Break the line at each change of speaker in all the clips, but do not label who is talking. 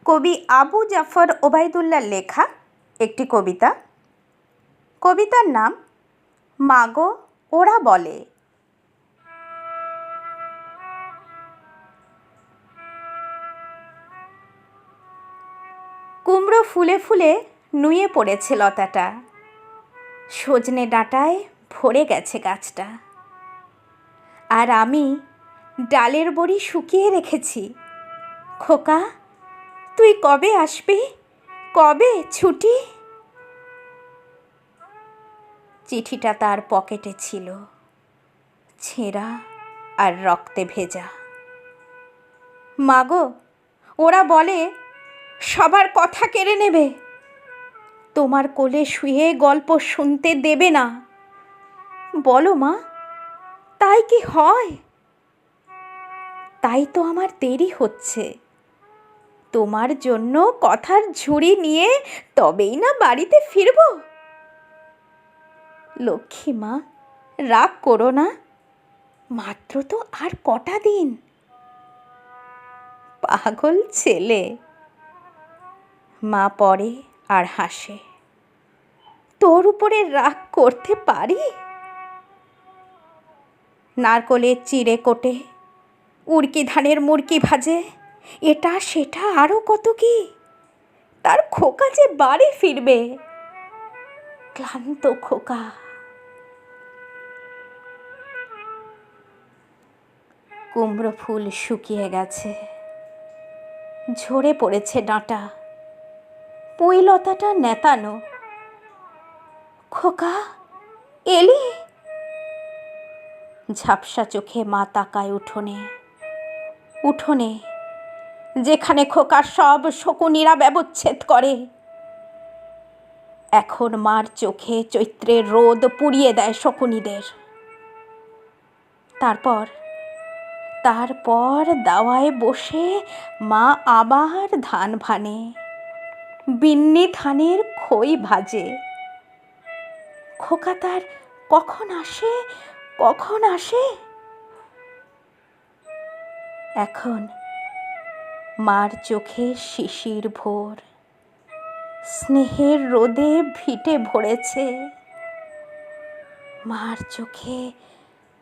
কবি আবু জাফর ওবায়দুল্লাহর লেখা একটি কবিতা। কবিতার নাম মাগো ওরা বলে। কুমড়ো ফুলে ফুলে নুয়ে পড়েছে লতাটা, সজনে ডাঁটায় ভরে গেছে গাছটা। আর আমি ডালের বড়ি শুকিয়ে রেখেছি। খোকা, তুই কবে আসবি? কবে ছুটি? চিঠিটা তার পকেটে ছিল, ছেঁড়া আর রক্তে ভেজা। মাগো ওরা বলে সবার কথা কেড়ে নেবে, তোমার কোলে শুয়ে গল্প শুনতে দেবে না। বলো মা, তাই কি হয়? তাই তো আমার দেরি হচ্ছে। তোমার জন্য কথার ঝুড়ি নিয়ে তবেই না বাড়িতে ফিরব। লক্ষ্মী মা, রাগ করো না, মাত্র তো আর কটা দিন। পাগল ছেলে, মা পড়ে আর হাসে। তোর উপরে রাগ করতে পারি? নারকলের চিড়ে কোটে, উড়কি ধানের মুড়কি ভাজে, এটা সেটা আরও কত কি। তার খোকা যে বাড়ি ফিরবে, ক্লান্ত খোকা। কুমড়ো ফুল শুকিয়ে গেছে, ঝরে পড়েছে ডাঁটা, পুঁই লতাটা নেতানো। খোকা এলি? ঝাপসা চোখে মা তাকায় উঠোনে, উঠোনে যেখানে খোকার সব শকুনিরা ব্যবচ্ছেদ করে। এখন মার চোখে চৈত্রের রোদ পুড়িয়ে দেয় শকুনিদের। তারপর দাওয়ায় বসে মা আবার ধান ভানে, বিন্নি ধানের খই ভাজে। খোকা তার কখন আসে, কখন আসে? এখন মার চোখে শিশির ভোর, স্নেহের রোদে ভিটে ভরেছে। মার চোখে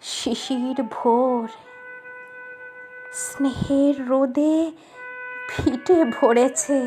শিশির ভোর, স্নেহের রোদে ভিটে ভরেছে।